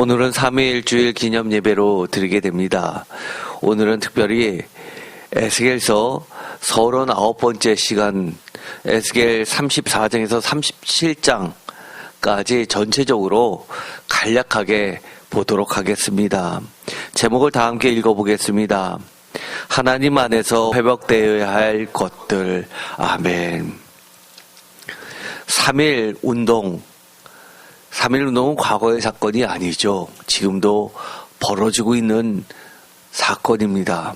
오늘은 3.1주일 기념 예배로 드리게 됩니다. 오늘은 특별히 에스겔서 39번째 시간 에스겔 34장에서 37장까지 전체적으로 간략하게 보도록 하겠습니다. 제목을 다 함께 읽어보겠습니다. 하나님 안에서 회복되어야 할 것들. 아멘. 3.1 운동. 3.1 운동은 과거의 사건이 아니죠. 지금도 벌어지고 있는 사건입니다.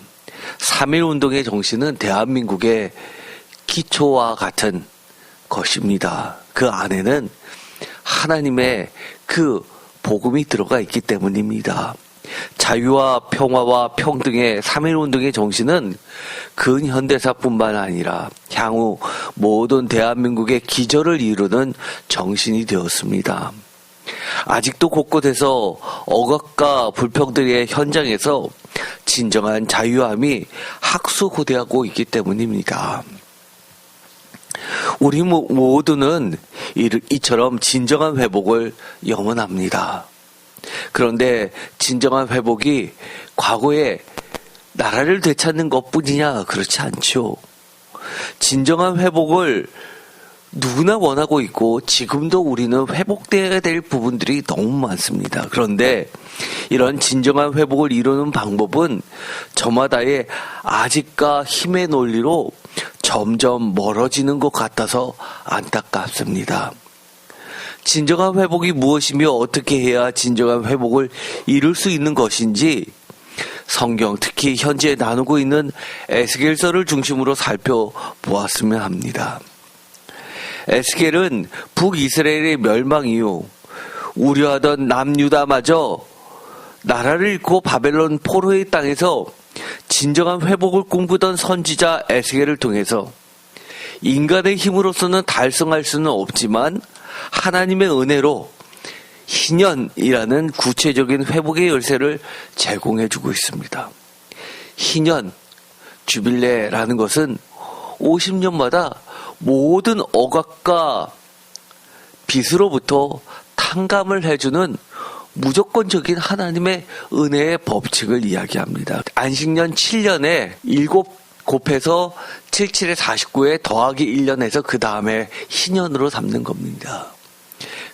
3.1 운동의 정신은 대한민국의 기초와 같은 것입니다. 그 안에는 하나님의 그 복음이 들어가 있기 때문입니다. 자유와 평화와 평등의 3.1 운동의 정신은 근현대사뿐만 아니라 향후 모든 대한민국의 기저를 이루는 정신이 되었습니다. 아직도 곳곳에서 억압과 불평등의 현장에서 진정한 자유함이 학수고대하고 있기 때문입니다. 우리 모두는 이처럼 진정한 회복을 염원합니다. 그런데 진정한 회복이 과거의 나라를 되찾는 것뿐이냐? 그렇지 않죠. 진정한 회복을 누구나 원하고 있고 지금도 우리는 회복되어야 될 부분들이 너무 많습니다. 그런데 이런 진정한 회복을 이루는 방법은 저마다의 아직과 힘의 논리로 점점 멀어지는 것 같아서 안타깝습니다. 진정한 회복이 무엇이며 어떻게 해야 진정한 회복을 이룰 수 있는 것인지 성경, 특히 현재 나누고 있는 에스겔서를 중심으로 살펴보았으면 합니다. 에스겔은 북이스라엘의 멸망 이후 우려하던 남유다마저 나라를 잃고 바벨론 포로의 땅에서 진정한 회복을 꿈꾸던 선지자 에스겔을 통해서 인간의 힘으로서는 달성할 수는 없지만 하나님의 은혜로 희년이라는 구체적인 회복의 열쇠를 제공해주고 있습니다. 희년, 주빌레라는 것은 50년마다 모든 억압과 빚으로부터 탕감을 해주는 무조건적인 하나님의 은혜의 법칙을 이야기합니다. 안식년 7년에 7 곱해서 77에 49에 더하기 1년에서 그 다음에 희년으로 삼는 겁니다.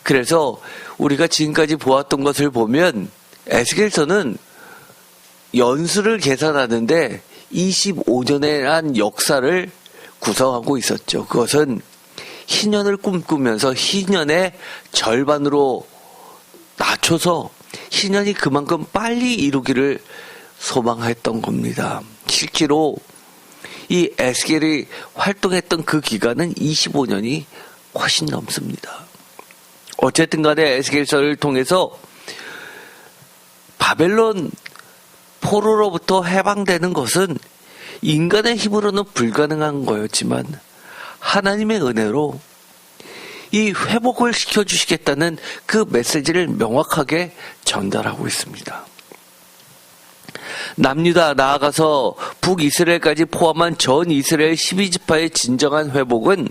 그래서 우리가 지금까지 보았던 것을 보면 에스겔서는 연수를 계산하는데 25년에 한 역사를 구성하고 있었죠. 그것은 희년을 꿈꾸면서 희년의 절반으로 낮춰서 희년이 그만큼 빨리 이루기를 소망했던 겁니다. 실제로 이 에스겔이 활동했던 그 기간은 25년이 훨씬 넘습니다. 어쨌든 간에 에스겔서를 통해서 바벨론 포로로부터 해방되는 것은 인간의 힘으로는 불가능한 거였지만 하나님의 은혜로 이 회복을 시켜주시겠다는 그 메시지를 명확하게 전달하고 있습니다. 남유다 나아가서 북이스라엘까지 포함한 전 이스라엘 12지파의 진정한 회복은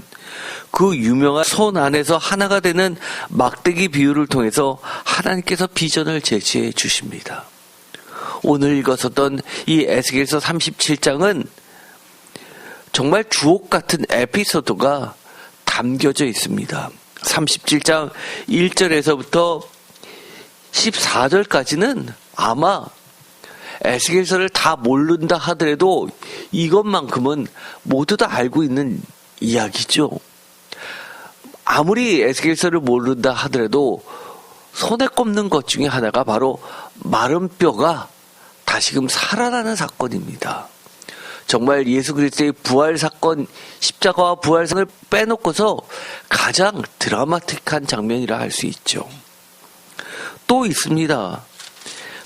그 유명한 손 안에서 하나가 되는 막대기 비유를 통해서 하나님께서 비전을 제시해 주십니다. 오늘 읽었었던 이 에스겔서 37장은 정말 주옥 같은 에피소드가 담겨져 있습니다. 37장 1절에서부터 14절까지는 아마 에스겔서를 다 모른다 하더라도 이것만큼은 모두 다 알고 있는 이야기죠. 아무리 에스겔서를 모른다 하더라도 손에 꼽는 것 중에 하나가 바로 마른 뼈가 다시금 살아나는 사건입니다. 정말 예수 그리스도의 부활 사건, 십자가와 부활상을 빼놓고서 가장 드라마틱한 장면이라 할 수 있죠. 또 있습니다.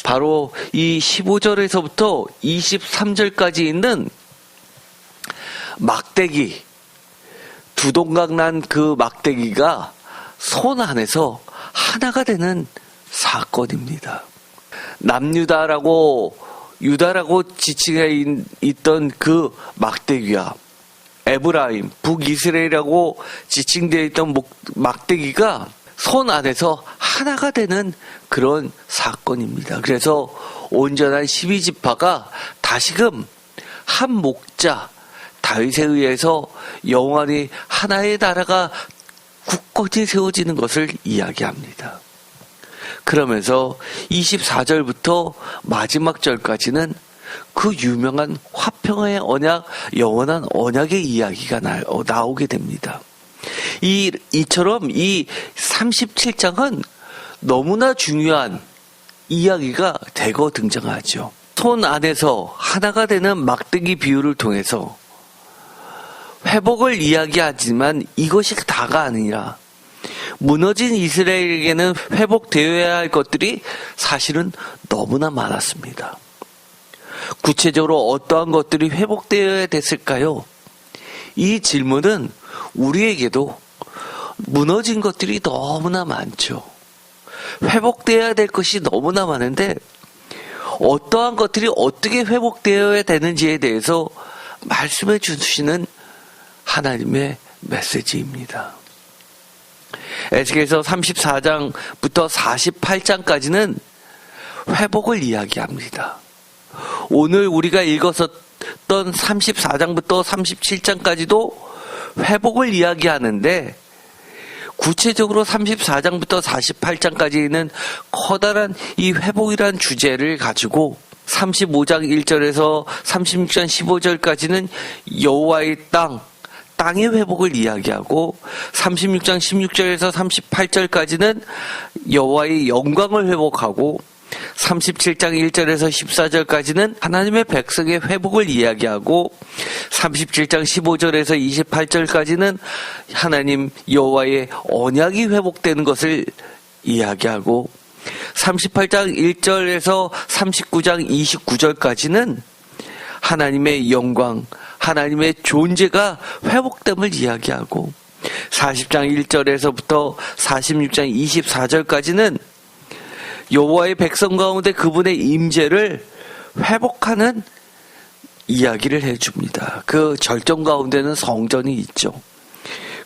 바로 이 15절에서부터 23절까지 있는 막대기, 두 동강 난 그 막대기가 손 안에서 하나가 되는 사건입니다. 남유다라고 유다라고 지칭해 있던 그 막대기와 에브라임, 북이스라엘이라고 지칭되어 있던 막대기가 손 안에서 하나가 되는 그런 사건입니다. 그래서 온전한 12지파가 다시금 한 목자 다윗에 의해서 영원히 하나의 나라가 굳건히 세워지는 것을 이야기합니다. 그러면서 24절부터 마지막 절까지는 그 유명한 화평의 언약, 영원한 언약의 이야기가 나오게 됩니다. 이처럼 이 37장은 너무나 중요한 이야기가 대거 등장하죠. 손 안에서 하나가 되는 막대기 비유를 통해서 회복을 이야기하지만 이것이 다가 아니라 무너진 이스라엘에게는 회복되어야 할 것들이 사실은 너무나 많았습니다. 구체적으로 어떠한 것들이 회복되어야 됐을까요? 이 질문은 우리에게도 무너진 것들이 너무나 많죠. 회복되어야 될 것이 너무나 많은데 어떠한 것들이 어떻게 회복되어야 되는지에 대해서 말씀해 주시는 하나님의 메시지입니다. 에스겔서 34장부터 48장까지는 회복을 이야기합니다. 오늘 우리가 읽었던 34장부터 37장까지도 회복을 이야기하는데 구체적으로 34장부터 48장까지는 커다란 이 회복이란 주제를 가지고 35장 1절에서 36장 15절까지는 여호와의 땅의 회복을 이야기하고 36장 16절에서 38절까지는 여호와의 영광을 회복하고 37장 1절에서 14절까지는 하나님의 백성의 회복을 이야기하고 37장 15절에서 28절까지는 하나님 여호와의 언약이 회복되는 것을 이야기하고 38장 1절에서 39장 29절까지는 하나님의 영광, 하나님의 존재가 회복됨을 이야기하고 40장 1절에서부터 46장 24절까지는 여호와의 백성 가운데 그분의 임재를 회복하는 이야기를 해줍니다. 그 절정 가운데는 성전이 있죠.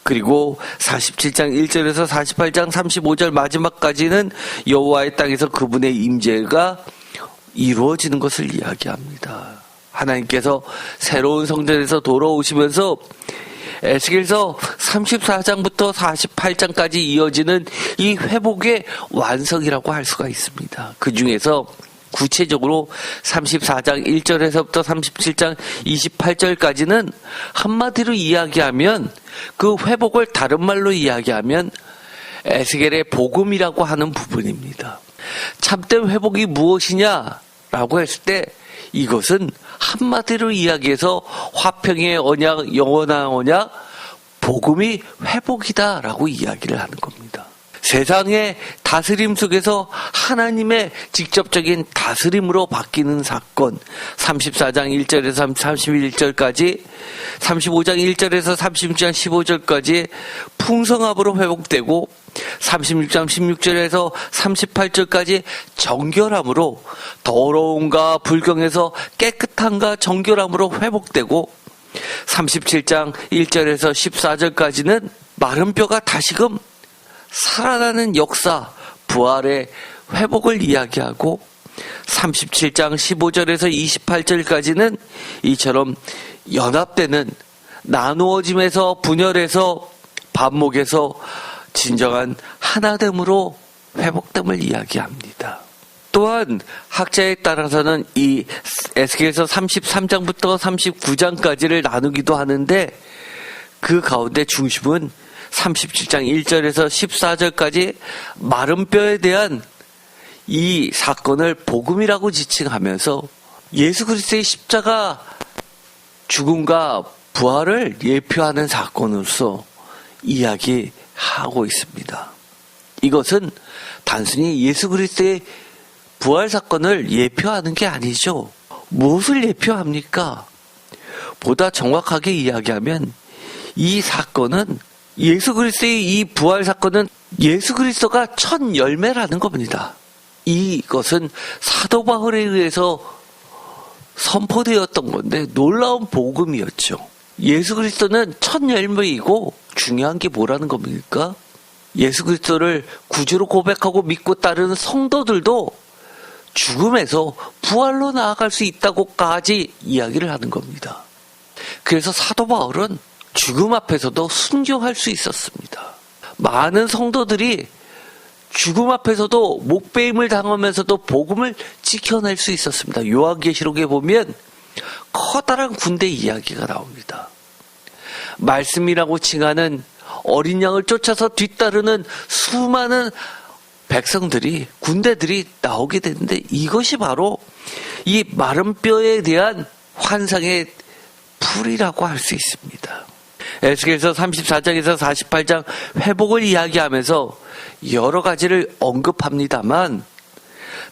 그리고 47장 1절에서 48장 35절 마지막까지는 여호와의 땅에서 그분의 임재가 이루어지는 것을 이야기합니다. 하나님께서 새로운 성전에서 돌아오시면서 에스겔서 34장부터 48장까지 이어지는 이 회복의 완성이라고 할 수가 있습니다. 그 중에서 구체적으로 34장 1절에서부터 37장 28절까지는 한마디로 이야기하면 그 회복을 다른 말로 이야기하면 에스겔의 복음이라고 하는 부분입니다. 참된 회복이 무엇이냐라고 했을 때 이것은 한마디로 이야기해서 화평의 언약, 영원한 언약, 복음이 회복이다라고 이야기를 하는 겁니다. 세상의 다스림 속에서 하나님의 직접적인 다스림으로 바뀌는 사건 34장 1절에서 31절까지 35장 1절에서 36장 15절까지 풍성함으로 회복되고 36장 16절에서 38절까지 정결함으로 더러움과 불경에서 깨끗함과 정결함으로 회복되고 37장 1절에서 14절까지는 마른 뼈가 다시금 살아나는 역사, 부활의 회복을 이야기하고 37장 15절에서 28절까지는 이처럼 연합되는 나누어짐에서 분열해서 반목에서 진정한 하나됨으로 회복됨을 이야기합니다. 또한 학자에 따라서는 이 에스겔서 33장부터 39장까지를 나누기도 하는데 그 가운데 중심은 37장 1절에서 14절까지 마른 뼈에 대한 이 사건을 복음이라고 지칭하면서 예수 그리스도의 십자가 죽음과 부활을 예표하는 사건으로서 이야기하고 있습니다. 이것은 단순히 예수 그리스도의 부활 사건을 예표하는 게 아니죠. 무엇을 예표합니까? 보다 정확하게 이야기하면 이 사건은 예수 그리스도의 이 부활 사건은 예수 그리스도가 첫 열매라는 겁니다. 이것은 사도 바울에 의해서 선포되었던 건데 놀라운 복음이었죠. 예수 그리스도는 첫 열매이고 중요한 게 뭐라는 겁니까? 예수 그리스도를 구주로 고백하고 믿고 따르는 성도들도 죽음에서 부활로 나아갈 수 있다고까지 이야기를 하는 겁니다. 그래서 사도 바울은 죽음 앞에서도 순교할 수 있었습니다. 많은 성도들이 죽음 앞에서도 목배임을 당하면서도 복음을 지켜낼 수 있었습니다. 요한계시록에 보면 커다란 군대 이야기가 나옵니다. 말씀이라고 칭하는 어린 양을 쫓아서 뒤따르는 수많은 백성들이, 군대들이 나오게 되는데 이것이 바로 이 마른 뼈에 대한 환상의 풀이라고 할 수 있습니다. 에스겔서 34장에서 48장 회복을 이야기하면서 여러 가지를 언급합니다만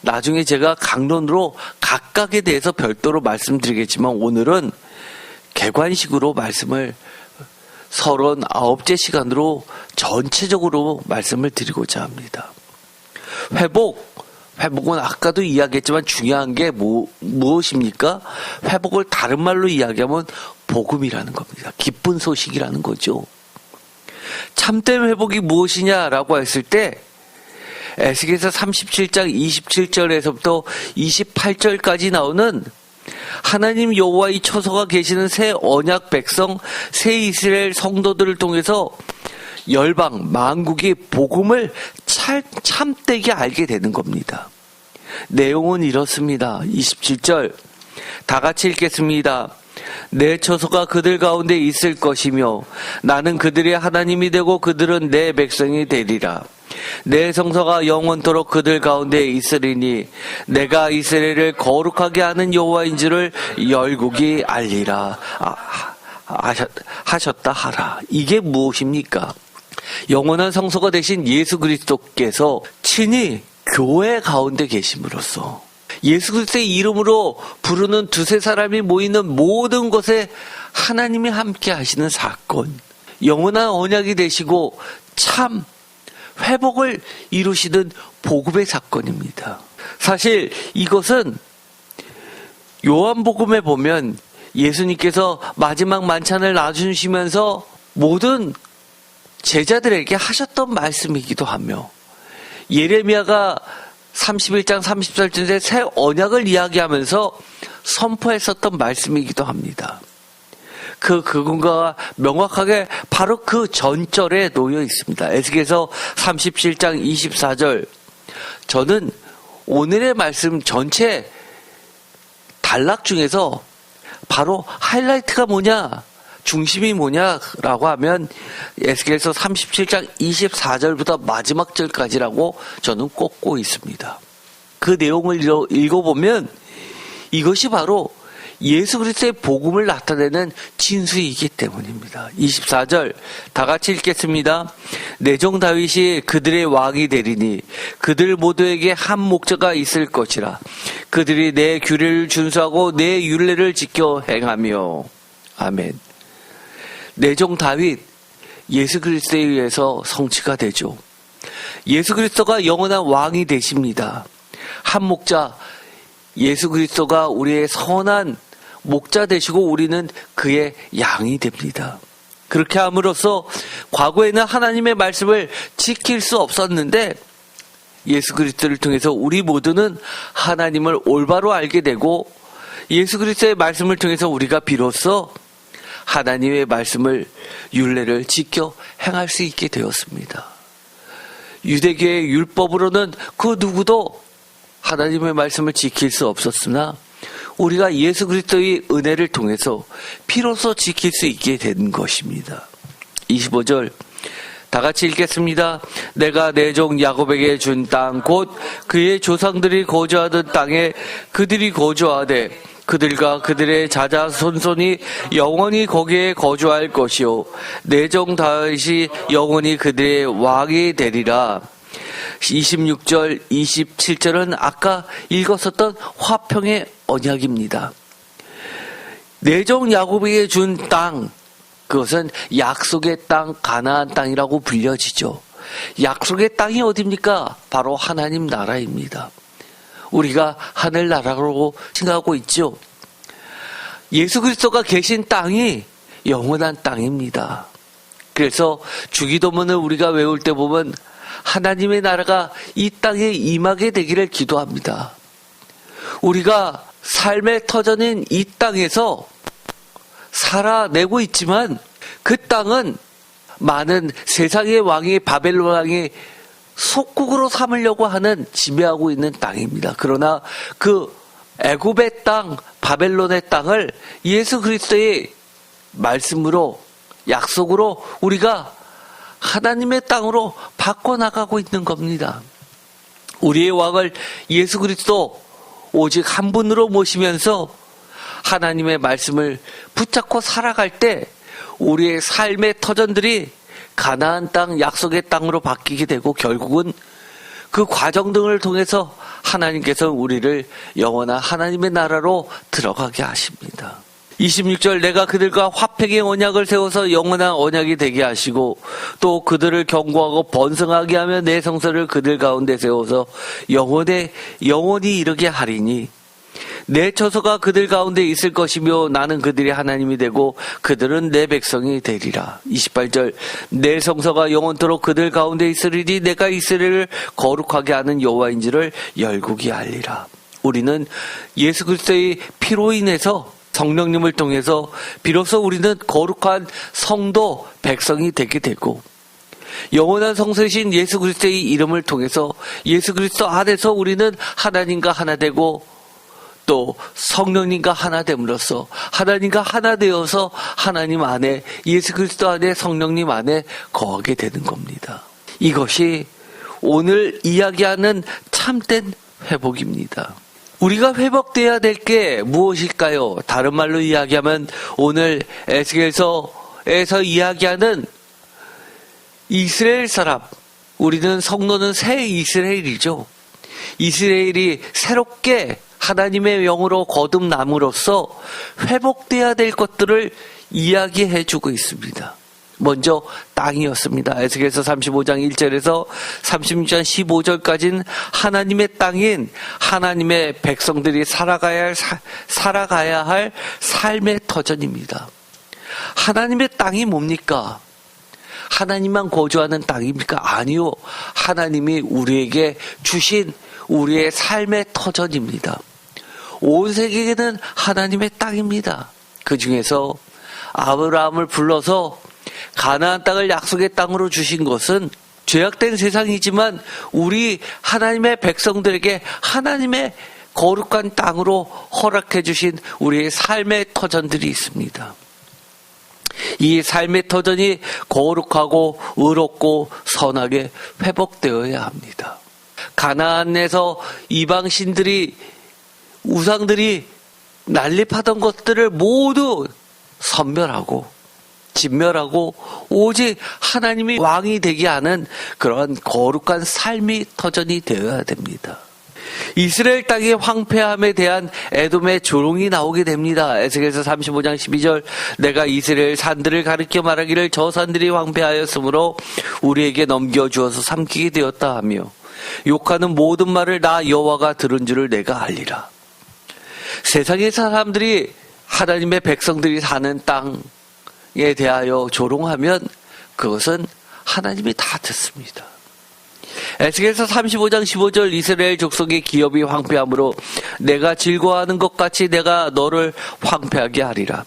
나중에 제가 강론으로 각각에 대해서 별도로 말씀드리겠지만 오늘은 개관식으로 말씀을 39째 시간으로 전체적으로 말씀을 드리고자 합니다. 회복은 아까도 이야기했지만 중요한 게 무엇입니까? 회복을 다른 말로 이야기하면 복음이라는 겁니다. 기쁜 소식이라는 거죠. 참된 회복이 무엇이냐라고 했을 때 에스겔서 37장 27절에서부터 28절까지 나오는 하나님 여호와의 처소가 계시는 새 언약 백성, 새 이스라엘 성도들을 통해서 열방, 만국이 복음을 참되게 알게 되는 겁니다. 내용은 이렇습니다. 27절 다 같이 읽겠습니다. 내 처소가 그들 가운데 있을 것이며 나는 그들의 하나님이 되고 그들은 내 백성이 되리라. 내 성소가 영원토록 그들 가운데 있으리니 내가 이스라엘을 거룩하게 하는 여호와인 줄을 열국이 알리라 하셨다 하라. 이게 무엇입니까? 영원한 성소가 되신 예수 그리스도께서 친히 교회 가운데 계심으로써 예수 그리스도의 이름으로 부르는 두세 사람이 모이는 모든 곳에 하나님이 함께 하시는 사건, 영원한 언약이 되시고 참 회복을 이루시는 복음의 사건입니다. 사실 이것은 요한복음에 보면 예수님께서 마지막 만찬을 놔주시면서 모든 제자들에게 하셨던 말씀이기도 하며 예레미야가 31장 34절에 새 언약을 이야기하면서 선포했었던 말씀이기도 합니다. 그분과 명확하게 바로 그 전절에 놓여 있습니다. 에스겔서 37장 24절. 저는 오늘의 말씀 전체 단락 중에서 바로 하이라이트가 뭐냐, 중심이 뭐냐라고 하면 에스겔서 37장 24절부터 마지막 절까지라고 저는 꼽고 있습니다. 그 내용을 읽어보면 이것이 바로 예수 그리스도의 복음을 나타내는 진수이기 때문입니다. 24절 다 같이 읽겠습니다. 내 종 다윗이 그들의 왕이 되리니 그들 모두에게 한 목자가 있을 것이라. 그들이 내 규례를 준수하고 내 율례를 지켜 행하며. 아멘. 내 종 다윗, 예수 그리스도에 의해서 성취가 되죠. 예수 그리스도가 영원한 왕이 되십니다. 한 목자, 예수 그리스도가 우리의 선한 목자 되시고 우리는 그의 양이 됩니다. 그렇게 함으로써 과거에는 하나님의 말씀을 지킬 수 없었는데 예수 그리스도를 통해서 우리 모두는 하나님을 올바로 알게 되고 예수 그리스도의 말씀을 통해서 우리가 비로소 하나님의 말씀을, 율례를 지켜 행할 수 있게 되었습니다. 유대교의 율법으로는 그 누구도 하나님의 말씀을 지킬 수 없었으나 우리가 예수 그리스도의 은혜를 통해서 비로소 지킬 수 있게 된 것입니다. 25절 다 같이 읽겠습니다. 내가 내 종 야곱에게 준 땅 곧 그의 조상들이 거주하던 땅에 그들이 거주하되 그들과 그들의 자자손손이 영원히 거기에 거주할 것이요 내 종 다윗이 영원히 그들의 왕이 되리라. 26절, 27절은 아까 읽었었던 화평의 언약입니다. 내 종 야곱에게 준 땅, 그것은 약속의 땅, 가나안 땅이라고 불려지죠. 약속의 땅이 어디입니까? 바로 하나님 나라입니다. 우리가 하늘나라로 생각하고 있죠. 예수 그리스도가 계신 땅이 영원한 땅입니다. 그래서 주기도문을 우리가 외울 때 보면 하나님의 나라가 이 땅에 임하게 되기를 기도합니다. 우리가 삶의 터전인 이 땅에서 살아내고 있지만 그 땅은 많은 세상의 왕이 바벨론 왕이 속국으로 삼으려고 하는 지배하고 있는 땅입니다. 그러나 그 애굽의 땅, 바벨론의 땅을 예수 그리스도의 말씀으로 약속으로 우리가 하나님의 땅으로 바꿔나가고 있는 겁니다. 우리의 왕을 예수 그리스도 오직 한 분으로 모시면서 하나님의 말씀을 붙잡고 살아갈 때 우리의 삶의 터전들이 가나안 땅, 약속의 땅으로 바뀌게 되고 결국은 그 과정 등을 통해서 하나님께서 우리를 영원한 하나님의 나라로 들어가게 하십니다. 26절 내가 그들과 화평의 언약을 세워서 영원한 언약이 되게 하시고 또 그들을 경고하고 번성하게 하며 내 성서를 그들 가운데 세워서 영원히 이르게 하리니 내 처소가 그들 가운데 있을 것이며 나는 그들이 하나님이 되고 그들은 내 백성이 되리라. 28절 내 성서가 영원토록 그들 가운데 있으리니 내가 이스라엘을 거룩하게 하는 여호와인지를 열국이 알리라. 우리는 예수 그리스도의 피로 인해서 성령님을 통해서 비로소 우리는 거룩한 성도 백성이 되게 되고 영원한 성소이신 예수 그리스도의 이름을 통해서 예수 그리스도 안에서 우리는 하나님과 하나 되고 또 성령님과 하나 됨으로써 하나님과 하나 되어서 하나님 안에 예수 그리스도 안에 성령님 안에 거하게 되는 겁니다. 이것이 오늘 이야기하는 참된 회복입니다. 우리가 회복돼야 될 게 무엇일까요? 다른 말로 이야기하면 오늘 에스겔서에서 이야기하는 이스라엘 사람, 우리는 성도는 새 이스라엘이죠. 이스라엘이 새롭게 하나님의 영으로 거듭남으로써 회복돼야 될 것들을 이야기해주고 있습니다. 먼저 땅이었습니다. 에스겔서 35장 1절에서 36장 15절까지는 하나님의 땅인 하나님의 백성들이 살아가야 할 삶의 터전입니다. 하나님의 땅이 뭡니까? 하나님만 거주하는 땅입니까? 아니요. 하나님이 우리에게 주신 우리의 삶의 터전입니다. 온 세계는 하나님의 땅입니다. 그 중에서 아브라함을 불러서 가나안 땅을 약속의 땅으로 주신 것은 죄악된 세상이지만 우리 하나님의 백성들에게 하나님의 거룩한 땅으로 허락해 주신 우리의 삶의 터전들이 있습니다. 이 삶의 터전이 거룩하고 의롭고 선하게 회복되어야 합니다. 가나안에서 이방신들이 우상들이 난립하던 것들을 모두 섬멸하고 진멸하고 오직 하나님이 왕이 되게 하는 그런 거룩한 삶이 터전이 되어야 됩니다. 이스라엘 땅의 황폐함에 대한 에돔의 조롱이 나오게 됩니다. 에스겔서 35장 12절 내가 이스라엘 산들을 가리켜 말하기를 저 산들이 황폐하였으므로 우리에게 넘겨주어서 삼키게 되었다 하며 욕하는 모든 말을 나 여호와가 들은 줄을 내가 알리라. 세상의 사람들이 하나님의 백성들이 사는 땅에 대하여 조롱하면 그것은 하나님이 다 듣습니다. 에스겔서 35장 15절 이스라엘 족속의 기업이 황폐함으로 내가 즐거워하는 것 같이 내가 너를 황폐하게 하리라.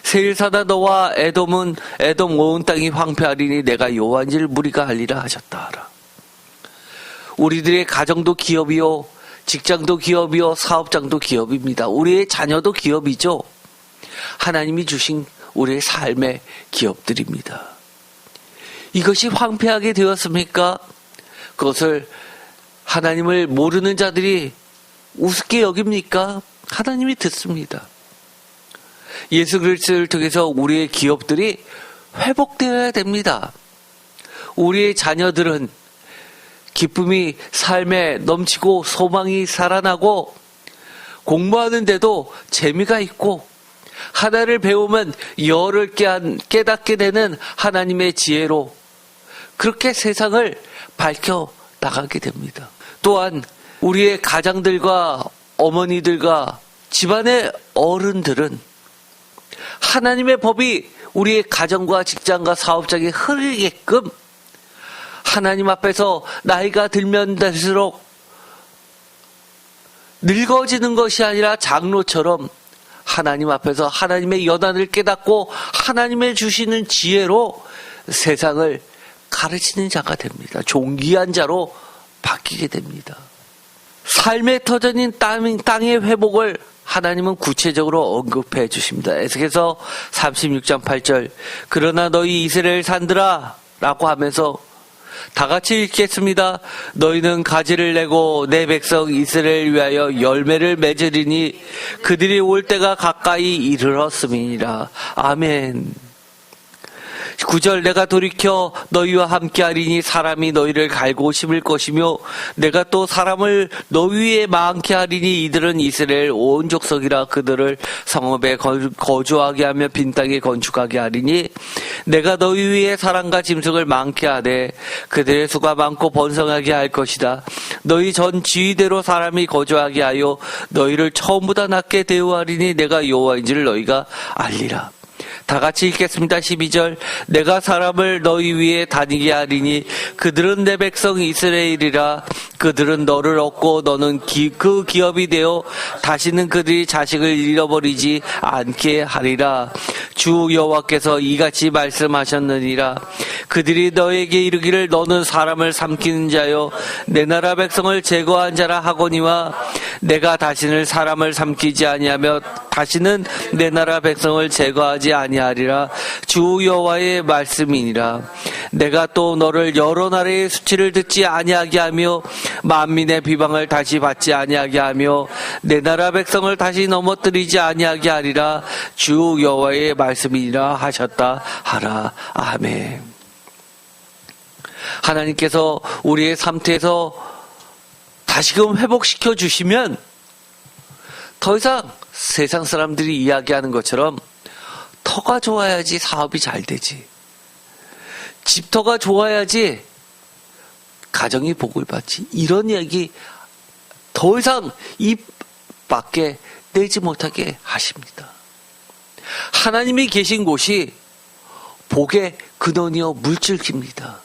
세일사나 너와 에돔 온 땅이 황폐하리니 내가 여호와인지를 무리가 알리라 하셨다 하라. 우리들의 가정도 기업이요, 직장도 기업이요, 사업장도 기업입니다. 우리의 자녀도 기업이죠. 하나님이 주신 우리의 삶의 기업들입니다. 이것이 황폐하게 되었습니까? 그것을 하나님을 모르는 자들이 우습게 여깁니까? 하나님이 듣습니다. 예수 그리스도를 통해서 우리의 기업들이 회복되어야 됩니다. 우리의 자녀들은 기쁨이 삶에 넘치고 소망이 살아나고 공부하는데도 재미가 있고 하나를 배우면 열을 깨닫게 되는 하나님의 지혜로 그렇게 세상을 밝혀 나가게 됩니다. 또한 우리의 가장들과 어머니들과 집안의 어른들은 하나님의 법이 우리의 가정과 직장과 사업장에 흐르게끔 하나님 앞에서 나이가 들면 들수록 늙어지는 것이 아니라 장로처럼 하나님 앞에서 하나님의 연한을 깨닫고 하나님의 주시는 지혜로 세상을 가르치는 자가 됩니다. 존귀한 자로 바뀌게 됩니다. 삶의 터전인 땅의 회복을 하나님은 구체적으로 언급해 주십니다. 에스겔서 36장 8절 그러나 너희 이스라엘 산들아 라고 하면서 다 같이 읽겠습니다. 너희는 가지를 내고 내 백성 이스라엘 위하여 열매를 맺으리니 그들이 올 때가 가까이 이르렀음이니라. 아멘. 9절 내가 돌이켜 너희와 함께하리니 사람이 너희를 갈고 심을 것이며 내가 또 사람을 너희 위에 많게 하리니 이들은 이스라엘 온 족속이라 그들을 성읍에 거주하게 하며 빈 땅에 건축하게 하리니 내가 너희 위에 사람과 짐승을 많게 하되 그들의 수가 많고 번성하게 할 것이다. 너희 전 지위대로 사람이 거주하게 하여 너희를 처음보다 낮게 대우하리니 내가 여호와인지를 너희가 알리라. 다 같이 읽겠습니다. 12절 내가 사람을 너희 위에 다니게 하리니 그들은 내 백성 이스라엘이라. 그들은 너를 얻고 너는 그 기업이 되어 다시는 그들이 자식을 잃어버리지 않게 하리라. 주 여호와께서 이같이 말씀하셨느니라. 그들이 너에게 이르기를 너는 사람을 삼키는 자요 내 나라 백성을 제거한 자라 하거니와 내가 다시는 사람을 삼키지 아니하며 다시는 내 나라 백성을 제거하지 아니하리라. 주 여호와의 말씀이니라. 내가 또 너를 여러 나라의 수치를 듣지 아니하게 하며 만민의 비방을 다시 받지 아니하게 하며 내 나라 백성을 다시 넘어뜨리지 아니하게 하리라. 주 여호와의 말씀이니라 하셨다 하라. 아멘. 하나님께서 우리의 상태에서 다시금 회복시켜 주시면 더 이상 세상 사람들이 이야기하는 것처럼 터가 좋아야지 사업이 잘 되지, 집터가 좋아야지 가정이 복을 받지, 이런 이야기 더 이상 입 밖에 내지 못하게 하십니다. 하나님이 계신 곳이 복의 근원이요 물줄기입니다.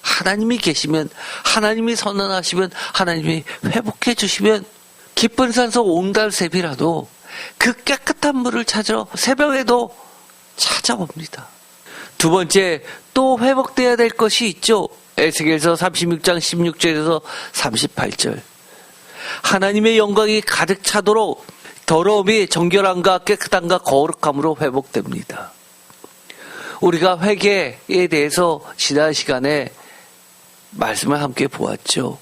하나님이 계시면, 하나님이 선언하시면, 하나님이 회복해 주시면 깊은 산속 옹달샘이라도 그 깨끗한 물을 찾으러 새벽에도 찾아옵니다. 두 번째, 또 회복돼야 될 것이 있죠. 에스겔서 36장 16절에서 38절 하나님의 영광이 가득 차도록 더러움이 정결함과 깨끗함과 거룩함으로 회복됩니다. 우리가 회개에 대해서 지난 시간에 말씀을 함께 보았죠.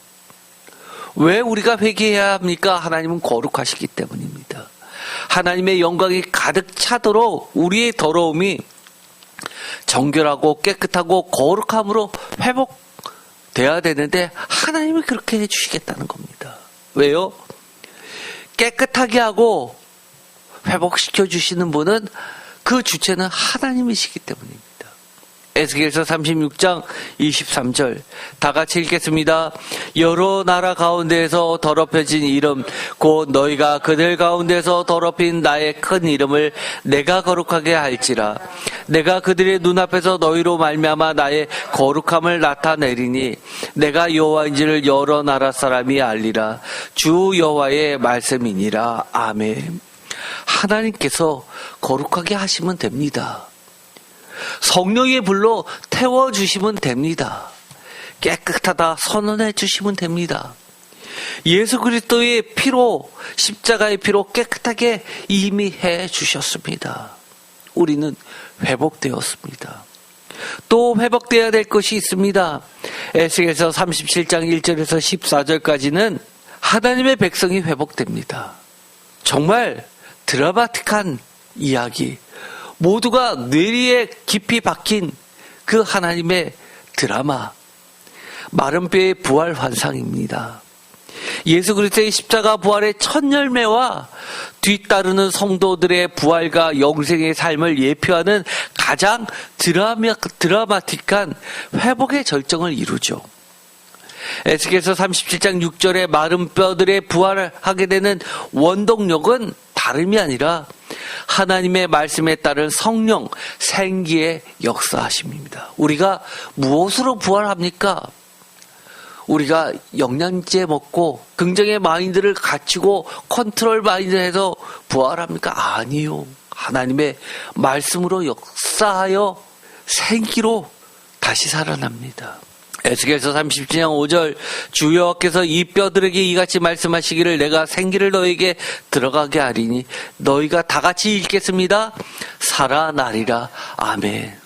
왜 우리가 회개해야 합니까? 하나님은 거룩하시기 때문입니다. 하나님의 영광이 가득 차도록 우리의 더러움이 정결하고 깨끗하고 거룩함으로 회복돼야 되는데 하나님이 그렇게 해주시겠다는 겁니다. 왜요? 깨끗하게 하고 회복시켜 주시는 분은 그 주체는 하나님이시기 때문입니다. 에스겔서 36장 23절 다 같이 읽겠습니다. 여러 나라 가운데에서 더럽혀진 이름 곧 너희가 그들 가운데서 더럽힌 나의 큰 이름을 내가 거룩하게 할지라. 내가 그들의 눈앞에서 너희로 말미암아 나의 거룩함을 나타내리니 내가 여호와인지를 여러 나라 사람이 알리라. 주 여호와의 말씀이니라. 아멘. 하나님께서 거룩하게 하시면 됩니다. 성령의 불로 태워주시면 됩니다. 깨끗하다 선언해 주시면 됩니다. 예수 그리스도의 피로, 십자가의 피로 깨끗하게 이미 해 주셨습니다. 우리는 회복되었습니다. 또 회복되어야 될 것이 있습니다. 에스겔서 37장 1절에서 14절까지는 하나님의 백성이 회복됩니다. 정말 드라마틱한 이야기, 모두가 뇌리에 깊이 박힌 그 하나님의 드라마, 마른 뼈의 부활 환상입니다. 예수 그리스도의 십자가 부활의 첫 열매와 뒤따르는 성도들의 부활과 영생의 삶을 예표하는 가장 드라마틱한 회복의 절정을 이루죠. 에스겔서 37장 6절에 마른 뼈들의 부활하게 되는 원동력은 다름이 아니라 하나님의 말씀에 따른 성령, 생기의 역사하심입니다. 우리가 무엇으로 부활합니까? 우리가 영양제 먹고 긍정의 마인드를 갖추고 컨트롤 마인드해서 부활합니까? 아니요. 하나님의 말씀으로 역사하여 생기로 다시 살아납니다. 에스겔서 37장 5절 주 여호와께서 이 뼈들에게 이같이 말씀하시기를 내가 생기를 너에게 들어가게 하리니 너희가 다 같이 읽겠습니다. 살아나리라. 아멘.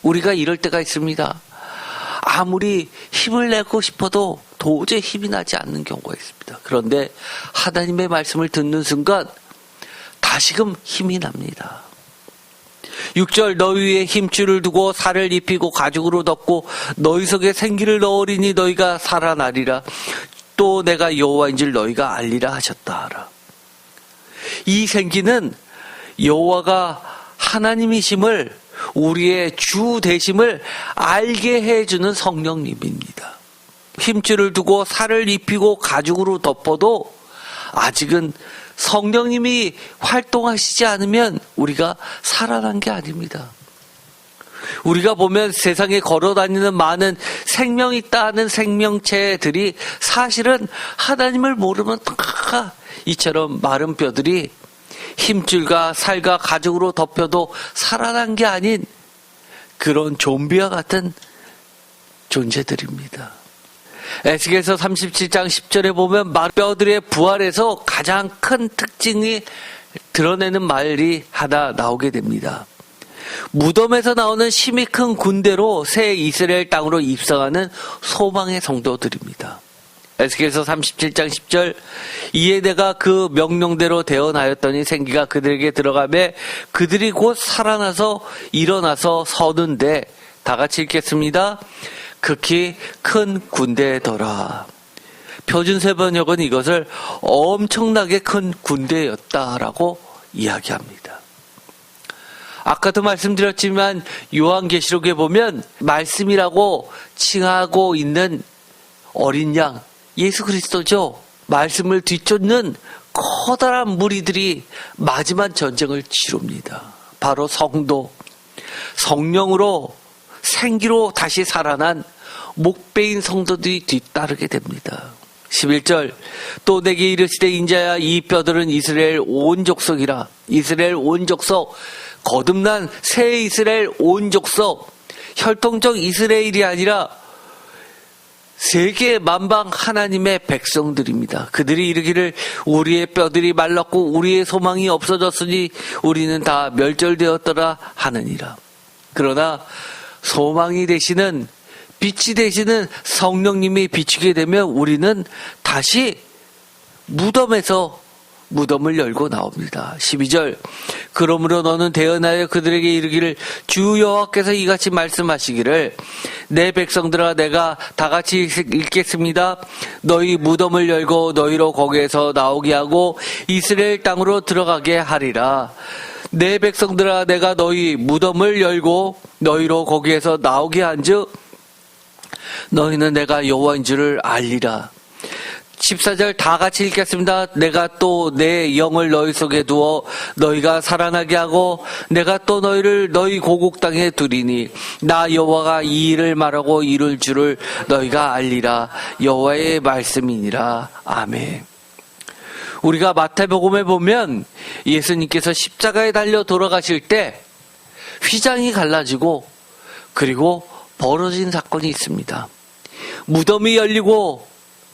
우리가 이럴 때가 있습니다. 아무리 힘을 내고 싶어도 도저히 힘이 나지 않는 경우가 있습니다. 그런데 하나님의 말씀을 듣는 순간 다시금 힘이 납니다. 6절 너희 위에 힘줄을 두고 살을 입히고 가죽으로 덮고 너희 속에 생기를 넣으리니 너희가 살아나리라. 또 내가 여호와인 줄 너희가 알리라 하셨다 하라. 이 생기는 여호와가 하나님이심을 우리의 주 되심을 알게 해주는 성령님입니다. 힘줄을 두고 살을 입히고 가죽으로 덮어도 아직은 성령님이 활동하시지 않으면 우리가 살아난 게 아닙니다. 우리가 보면 세상에 걸어다니는 많은 생명 있다는 생명체들이 사실은 하나님을 모르면 다 이처럼 마른 뼈들이 힘줄과 살과 가죽으로 덮여도 살아난 게 아닌 그런 좀비와 같은 존재들입니다. 에스겔서 37장 10절에 보면 뼈들의 부활에서 가장 큰 특징이 드러내는 말이 하나 나오게 됩니다. 무덤에서 나오는 힘이 큰 군대로 새 이스라엘 땅으로 입성하는 소망의 성도들입니다. 에스겔서 37장 10절 이에 내가 그 명령대로 대언하였더니 생기가 그들에게 들어가매 그들이 곧 살아나서 일어나서 서는데 다 같이 읽겠습니다. 극히 큰 군대더라. 표준세 번역은 이것을 엄청나게 큰 군대였다라고 이야기합니다. 아까도 말씀드렸지만 요한계시록에 보면 말씀이라고 칭하고 있는 어린 양 예수 그리스도죠. 말씀을 뒤쫓는 커다란 무리들이 마지막 전쟁을 치릅니다. 바로 성도, 성령으로 생기로 다시 살아난 목배인 성도들이 뒤따르게 됩니다. 11절 또 내게 이르시되 인자야 이 뼈들은 이스라엘 온 족속이라. 이스라엘 온 족속, 거듭난 새 이스라엘 온 족속, 혈통적 이스라엘이 아니라 세계 만방 하나님의 백성들입니다. 그들이 이르기를 우리의 뼈들이 말랐고 우리의 소망이 없어졌으니 우리는 다 멸절되었더라 하느니라. 그러나 소망이 되시는 빛이 되시는 성령님이 비추게 되면 우리는 다시 무덤에서 무덤을 열고 나옵니다. 12절 그러므로 너는 대언하여 그들에게 이르기를 주 여호와께서 이같이 말씀하시기를 내 백성들아 내가 다 같이 읽겠습니다. 너희 무덤을 열고 너희로 거기에서 나오게 하고 이스라엘 땅으로 들어가게 하리라. 내 백성들아 내가 너희 무덤을 열고 너희로 거기에서 나오게 한즉 너희는 내가 여호와인 줄을 알리라. 14절 다 같이 읽겠습니다. 내가 또 내 영을 너희 속에 두어 너희가 살아나게 하고 내가 또 너희를 너희 고국 땅에 두리니 나 여호와가 이 일을 말하고 이룰 줄을 너희가 알리라. 여호와의 말씀이니라. 아멘. 우리가 마태복음에 보면 예수님께서 십자가에 달려 돌아가실 때 휘장이 갈라지고 그리고 벌어진 사건이 있습니다. 무덤이 열리고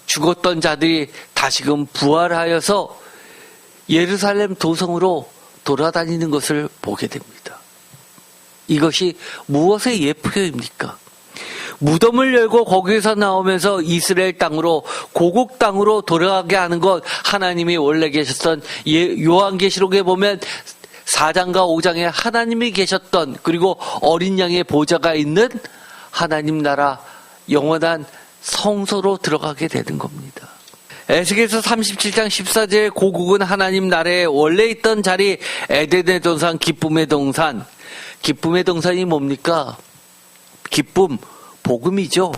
죽었던 자들이 다시금 부활하여서 예루살렘 도성으로 돌아다니는 것을 보게 됩니다. 이것이 무엇의 예표입니까? 무덤을 열고 거기서 나오면서 이스라엘 땅으로 고국 땅으로 돌아가게 하는 것, 하나님이 원래 계셨던 요한계시록에 보면 4장과 5장에 하나님이 계셨던 그리고 어린 양의 보좌가 있는 하나님 나라 영원한 성소로 들어가게 되는 겁니다. 에스겔서 37장 14절의 고국은 하나님 나라에 원래 있던 자리 에덴의 동산, 기쁨의 동산. 기쁨의 동산이 뭡니까? 기쁨, 복음이죠.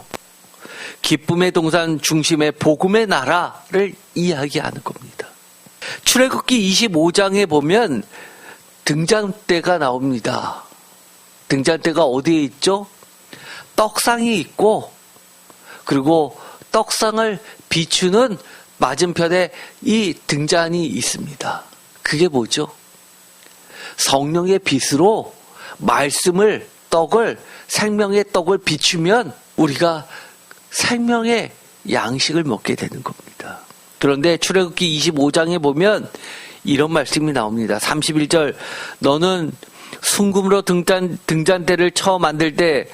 기쁨의 동산 중심의 복음의 나라를 이야기하는 겁니다. 출애굽기 25장에 보면 등잔대가 나옵니다. 등잔대가 어디에 있죠? 떡상이 있고, 그리고 떡상을 비추는 맞은편에 이 등잔이 있습니다. 그게 뭐죠? 성령의 빛으로 말씀을, 떡을, 생명의 떡을 비추면 우리가 생명의 양식을 먹게 되는 겁니다. 그런데 출애굽기 25장에 보면 이런 말씀이 나옵니다. 31절, 너는 순금으로 등잔대를 처음 만들 때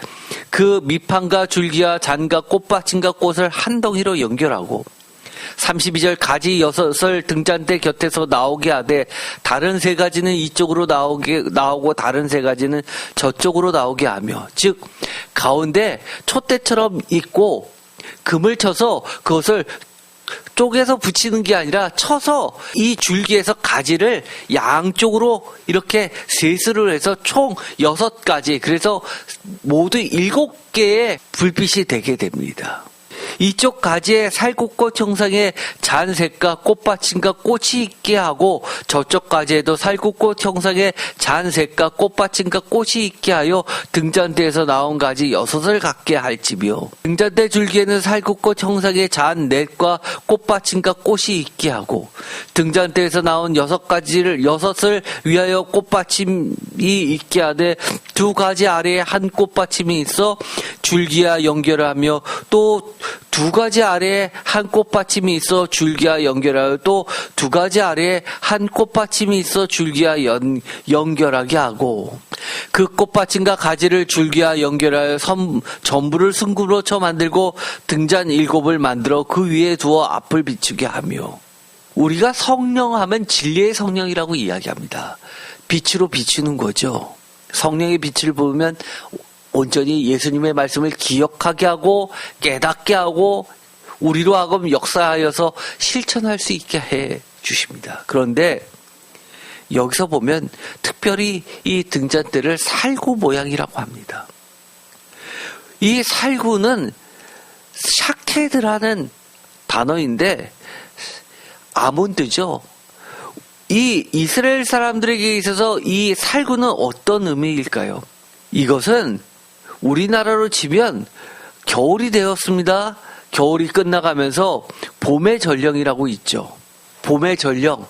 그 밑판과 줄기와 잔과 꽃받침과 꽃을 한 덩이로 연결하고 32절, 가지 6을 등잔대 곁에서 나오게 하되 다른 3가지는 이쪽으로 나오고 다른 3가지는 저쪽으로 나오게 하며, 즉 가운데 촛대처럼 있고 금을 쳐서 그것을 쪼개서 붙이는 게 아니라 쳐서 이 줄기에서 가지를 양쪽으로 이렇게 세수를 해서 총 6가지, 그래서 모두 7개의 불빛이 되게 됩니다. 이쪽 가지에 살구꽃 형상의 잔색과 꽃받침과 꽃이 있게 하고 저쪽 가지에도 살구꽃 형상의 잔색과 꽃받침과 꽃이 있게 하여 등잔대에서 나온 가지 6을 갖게 할지며, 등잔대 줄기에는 살구꽃 형상의 잔넷과 꽃받침과 꽃이 있게 하고 등잔대에서 나온 6을 위하여 꽃받침이 있게 하되 2가지 아래에 한 꽃받침이 있어 줄기와 연결하며 또 2가지 아래에 한 꽃받침이 있어 줄기와 연결하여 또 2가지 아래에 한 꽃받침이 있어 줄기와 연결하게 하고, 그 꽃받침과 가지를 줄기와 연결하여 전부를 순금으로 쳐 만들고 등잔 7을 만들어 그 위에 두어 앞을 비추게 하며. 우리가 성령하면 진리의 성령이라고 이야기합니다. 빛으로 비추는 거죠. 성령의 빛을 보면 온전히 예수님의 말씀을 기억하게 하고 깨닫게 하고 우리로 하여금 역사하여서 실천할 수 있게 해 주십니다. 그런데 여기서 보면 특별히 이 등잔대를 살구 모양이라고 합니다. 이 살구는 샤케드라는 단어인데 아몬드죠. 이 이스라엘 사람들에게 있어서 이 살구는 어떤 의미일까요? 이것은 우리나라로 치면 겨울이 되었습니다. 겨울이 끝나가면서 봄의 전령이라고 있죠. 봄의 전령.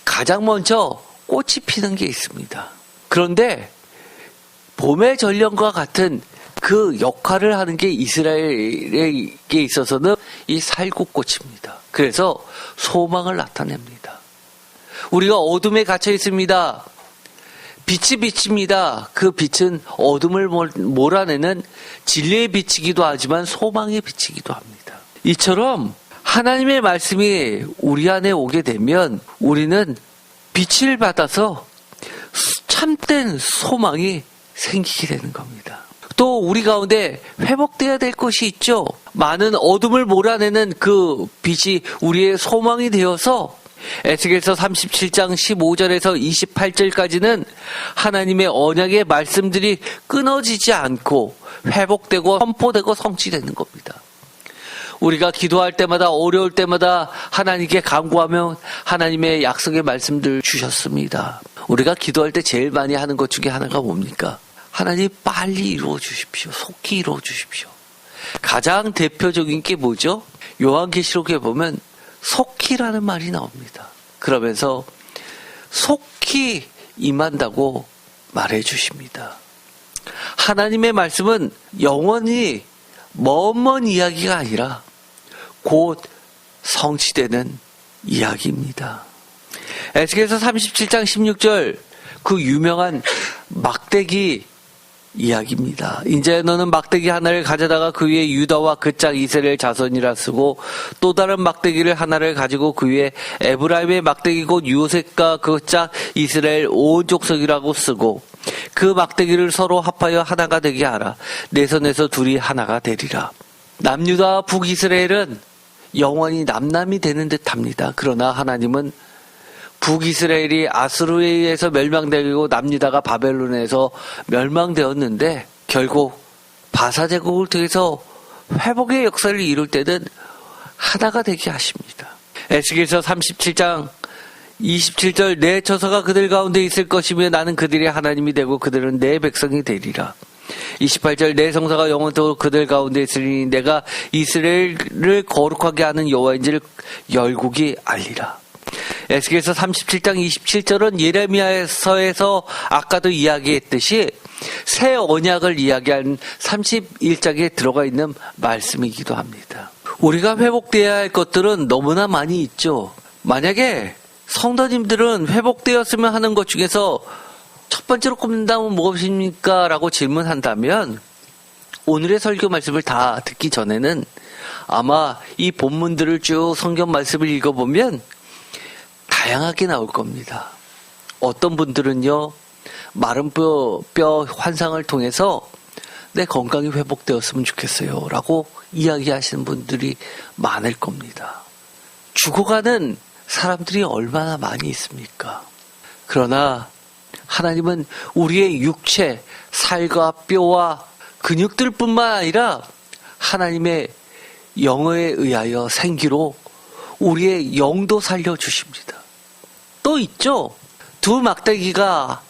가장 먼저 꽃이 피는 게 있습니다. 그런데 봄의 전령과 같은 그 역할을 하는 게 이스라엘에게 있어서는 이 살구꽃입니다. 그래서 소망을 나타냅니다. 우리가 어둠에 갇혀 있습니다. 빛이 비칩니다. 그 빛은 어둠을 몰아내는 진리의 빛이기도 하지만 소망의 빛이기도 합니다. 이처럼 하나님의 말씀이 우리 안에 오게 되면 우리는 빛을 받아서 참된 소망이 생기게 되는 겁니다. 또 우리 가운데 회복되어야 될 것이 있죠. 많은 어둠을 몰아내는 그 빛이 우리의 소망이 되어서 에스겔서 37장 15절에서 28절까지는 하나님의 언약의 말씀들이 끊어지지 않고 회복되고 선포되고 성취되는 겁니다. 우리가 기도할 때마다 어려울 때마다 하나님께 간구하면 하나님의 약속의 말씀들 주셨습니다. 우리가 기도할 때 제일 많이 하는 것 중에 하나가 뭡니까? 하나님 빨리 이루어 주십시오. 속히 이루어 주십시오. 가장 대표적인 게 뭐죠? 요한계시록에 보면 속히라는 말이 나옵니다. 그러면서 속히 임한다고 말해 주십니다. 하나님의 말씀은 영원히 먼 이야기가 아니라 곧 성취되는 이야기입니다. 에스겔서 37장 16절 그 유명한 막대기 이야기입니다. 이제 너는 막대기 하나를 가져다가 그 위에 유다와 그 짝 이스라엘 자손이라 쓰고 또 다른 막대기를 하나를 가지고 그 위에 에브라임의 막대기 곧 요셉과 그 짝 이스라엘 온 족속이라고 쓰고 그 막대기를 서로 합하여 하나가 되게 하라. 내 손에서 둘이 하나가 되리라. 남유다와 북이스라엘은 영원히 남남이 되는 듯합니다. 그러나 하나님은 북이스라엘이 아수르에 의해서 멸망되고 남유다가 바벨론에서 멸망되었는데 결국 바사 제국을 통해서 회복의 역사를 이룰 때는 하나가 되게 하십니다. 에스겔서 37장 27절 내 처소가 그들 가운데 있을 것이며 나는 그들의 하나님이 되고 그들은 내 백성이 되리라. 28절 내 성사가 영원토록 그들 가운데 있으니 내가 이스라엘을 거룩하게 하는 여호와인지를 열국이 알리라. 에스겔서 37장 27절은 예레미야서에서 아까도 이야기했듯이 새 언약을 이야기한 31장에 들어가 있는 말씀이기도 합니다. 우리가 회복되어야 할 것들은 너무나 많이 있죠. 만약에 성도님들은 회복되었으면 하는 것 중에서 첫 번째로 꼽는다면 무엇입니까? 라고 질문한다면 오늘의 설교 말씀을 다 듣기 전에는 아마 이 본문들을 쭉 성경 말씀을 읽어보면 다양하게 나올 겁니다. 어떤 분들은요, 마른 뼈 환상을 통해서 내 건강이 회복되었으면 좋겠어요 라고 이야기하시는 분들이 많을 겁니다. 죽어가는 사람들이 얼마나 많이 있습니까? 그러나 하나님은 우리의 육체, 살과 뼈와 근육들뿐만 아니라 하나님의 영에 의하여 생기로 우리의 영도 살려주십니다. 또 있죠. 두 막대기가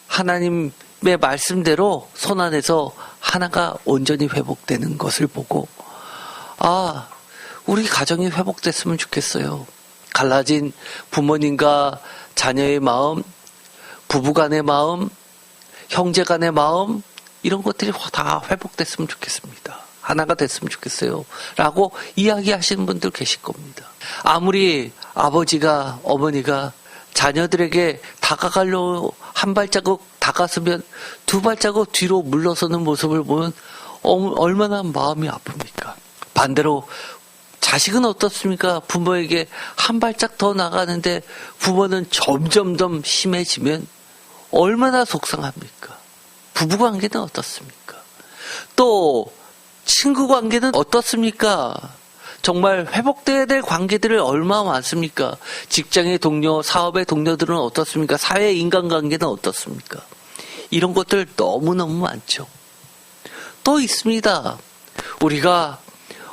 하나님의 말씀대로 손 안에서 하나가 온전히 회복되는 것을 보고 우리 가정이 회복됐으면 좋겠어요. 갈라진 부모님과 자녀의 마음, 부부간의 마음, 형제간의 마음 이런 것들이 다 회복됐으면 좋겠습니다. 하나가 됐으면 좋겠어요. 라고 이야기하시는 분들 계실 겁니다. 아무리 아버지가 어머니가 자녀들에게 다가가려고 한 발자국 다가서면 두 발자국 뒤로 물러서는 모습을 보면 얼마나 마음이 아픕니까? 반대로 자식은 어떻습니까? 부모에게 한 발짝 더 나가는데 부모는 점점 더 심해지면 얼마나 속상합니까? 부부관계는 어떻습니까? 또 친구 관계는 어떻습니까? 정말 회복돼야 될 관계들을 얼마나 많습니까? 직장의 동료, 사업의 동료들은 어떻습니까? 사회 인간관계는 어떻습니까? 이런 것들 너무너무 많죠. 또 있습니다. 우리가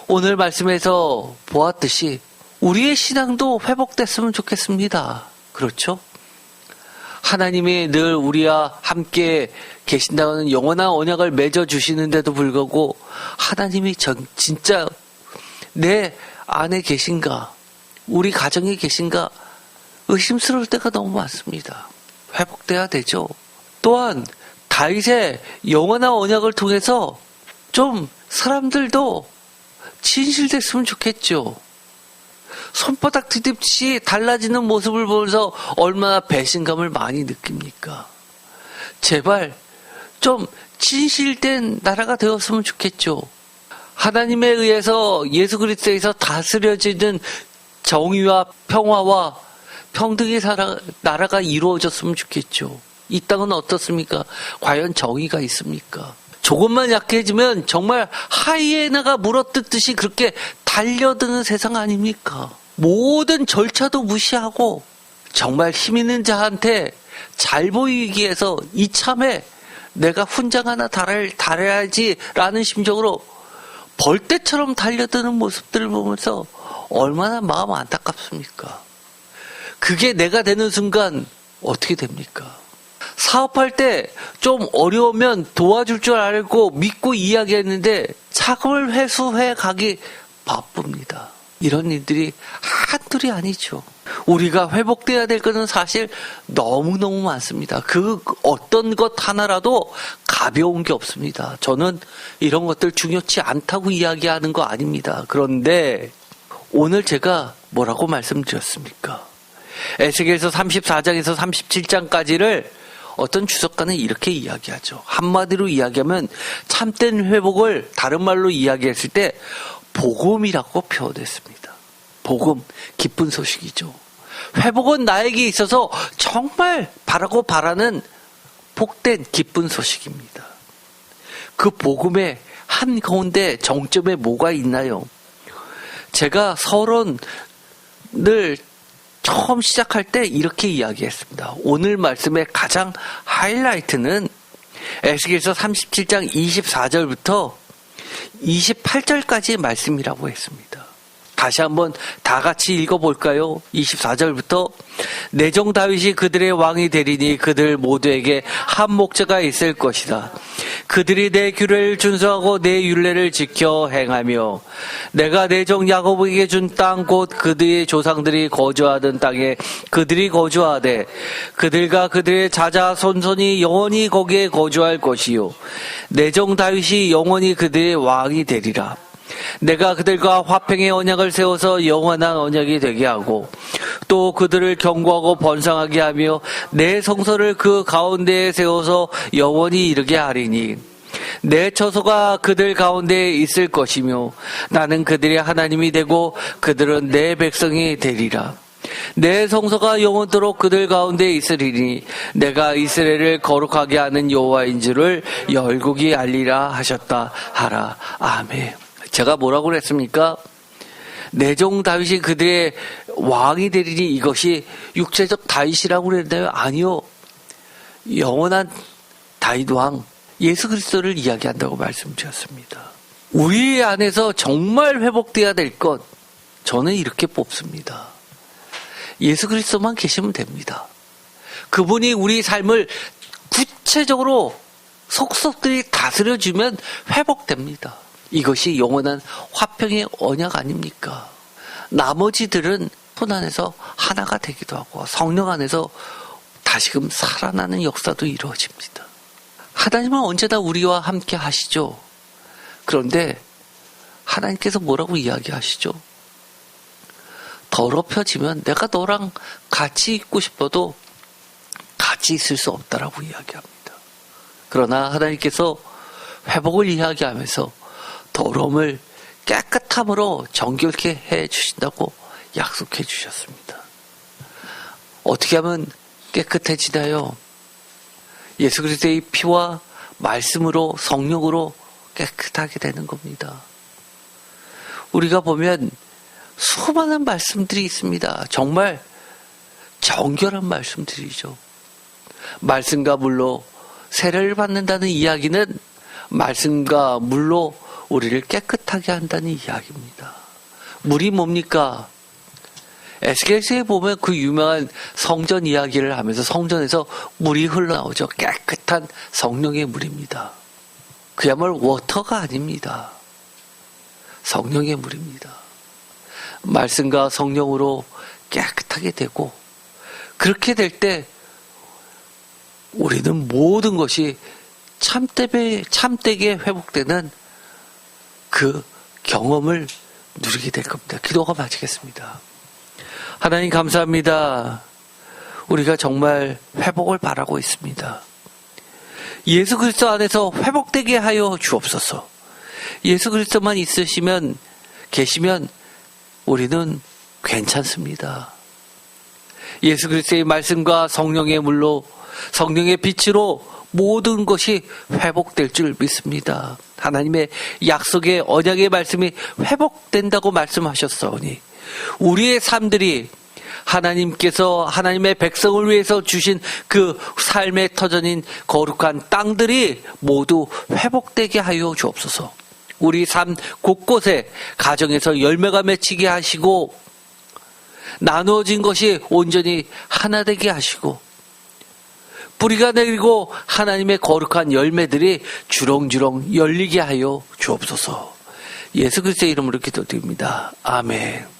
오늘 말씀에서 보았듯이 우리의 신앙도 회복됐으면 좋겠습니다. 그렇죠? 하나님이 늘 우리와 함께 계신다는 영원한 언약을 맺어주시는데도 불구하고 하나님이 진짜 내 안에 계신가, 우리 가정에 계신가 의심스러울 때가 너무 많습니다. 회복돼야 되죠. 또한 다윗의 영원한 언약을 통해서 좀 사람들도 진실됐으면 좋겠죠. 손바닥 뒤집듯이 달라지는 모습을 보면서 얼마나 배신감을 많이 느낍니까? 제발 좀 진실된 나라가 되었으면 좋겠죠. 하나님에 의해서 예수 그리스도에서 다스려지는 정의와 평화와 평등의 나라가 이루어졌으면 좋겠죠. 이 땅은 어떻습니까? 과연 정의가 있습니까? 조금만 약해지면 정말 하이에나가 물어뜯듯이 그렇게 달려드는 세상 아닙니까? 모든 절차도 무시하고 정말 힘 있는 자한테 잘 보이기 위해서 이참에 내가 훈장 하나 달아야지라는 심정으로 벌떼처럼 달려드는 모습들을 보면서 얼마나 마음 안타깝습니까? 그게 내가 되는 순간 어떻게 됩니까? 사업할 때 좀 어려우면 도와줄 줄 알고 믿고 이야기했는데 자금을 회수해 가기 바쁩니다. 이런 일들이 한둘이 아니죠. 우리가 회복돼야 될 것은 사실 너무너무 많습니다. 그 어떤 것 하나라도 가벼운 게 없습니다. 저는 이런 것들 중요치 않다고 이야기하는 거 아닙니다. 그런데 오늘 제가 뭐라고 말씀드렸습니까? 에스겔서 34장에서 37장까지를 어떤 주석가는 이렇게 이야기하죠. 한마디로 이야기하면 참된 회복을 다른 말로 이야기했을 때 복음이라고 표현했습니다. 복음, 기쁜 소식이죠. 회복은 나에게 있어서 정말 바라는 복된 기쁜 소식입니다. 그 복음의 한가운데 정점에 뭐가 있나요? 제가 서론을 처음 시작할 때 이렇게 이야기했습니다. 오늘 말씀의 가장 하이라이트는 에스겔서 37장 24절부터 28절까지의 말씀이라고 했습니다. 다시 한번 다 같이 읽어볼까요? 24절부터 내 종 다윗이 그들의 왕이 되리니 그들 모두에게 한 목자가 있을 것이다. 그들이 내 규례를 준수하고 내 율례를 지켜 행하며 내가 내 종 야곱에게 준 땅 곧 그들의 조상들이 거주하던 땅에 그들이 거주하되 그들과 그들의 자자 손손이 영원히 거기에 거주할 것이요 내 종 다윗이 영원히 그들의 왕이 되리라. 내가 그들과 화평의 언약을 세워서 영원한 언약이 되게 하고 또 그들을 경고하고 번성하게 하며 내 성소를 그 가운데에 세워서 영원히 이르게 하리니 내 처소가 그들 가운데에 있을 것이며 나는 그들의 하나님이 되고 그들은 내 백성이 되리라. 내 성소가 영원토록 그들 가운데 있으리니 내가 이스라엘을 거룩하게 하는 여호와인 줄을 열국이 알리라 하셨다 하라. 아멘. 제가 뭐라고 그랬습니까? 내 종 다윗이 그들의 왕이 되리니 이것이 육체적 다윗이라고 그랬나요? 아니요. 영원한 다윗 왕 예수 그리스도를 이야기한다고 말씀드렸습니다. 우리 안에서 정말 회복돼야 될 것 저는 이렇게 뽑습니다. 예수 그리스도만 계시면 됩니다. 그분이 우리 삶을 구체적으로 속속들이 다스려주면 회복됩니다. 이것이 영원한 화평의 언약 아닙니까? 나머지들은 손 안에서 하나가 되기도 하고 성령 안에서 다시금 살아나는 역사도 이루어집니다. 하나님은 언제나 우리와 함께 하시죠. 그런데 하나님께서 뭐라고 이야기하시죠? 더럽혀지면 내가 너랑 같이 있고 싶어도 같이 있을 수 없다라고 이야기합니다. 그러나 하나님께서 회복을 이야기하면서 더러움을 깨끗함으로 정결케 해 주신다고 약속해 주셨습니다. 어떻게 하면 깨끗해지나요? 예수 그리스도의 피와 말씀으로 성령으로 깨끗하게 되는 겁니다. 우리가 보면 수많은 말씀들이 있습니다. 정말 정결한 말씀들이죠. 말씀과 물로 세례를 받는다는 이야기는 말씀과 물로 우리를 깨끗하게 한다는 이야기입니다. 물이 뭡니까? 에스겔서에 보면 그 유명한 성전 이야기를 하면서 성전에서 물이 흘러나오죠. 깨끗한 성령의 물입니다. 그야말로 워터가 아닙니다. 성령의 물입니다. 말씀과 성령으로 깨끗하게 되고 그렇게 될 때 우리는 모든 것이 참되게 회복되는 그 경험을 누리게 될 겁니다. 기도가 마치겠습니다. 하나님 감사합니다. 우리가 정말 회복을 바라고 있습니다. 예수 그리스도 안에서 회복되게 하여 주옵소서. 예수 그리스도만 계시면 우리는 괜찮습니다. 예수 그리스도의 말씀과 성령의 물로 성령의 빛으로 모든 것이 회복될 줄 믿습니다. 하나님의 약속의 언약의 말씀이 회복된다고 말씀하셨사오니 우리의 삶들이 하나님께서 하나님의 백성을 위해서 주신 그 삶의 터전인 거룩한 땅들이 모두 회복되게 하여 주옵소서. 우리 삶 곳곳에 가정에서 열매가 맺히게 하시고 나누어진 것이 온전히 하나 되게 하시고 뿌리가 내리고 하나님의 거룩한 열매들이 주렁주렁 열리게 하여 주옵소서. 예수 그리스도의 이름으로 기도드립니다. 아멘.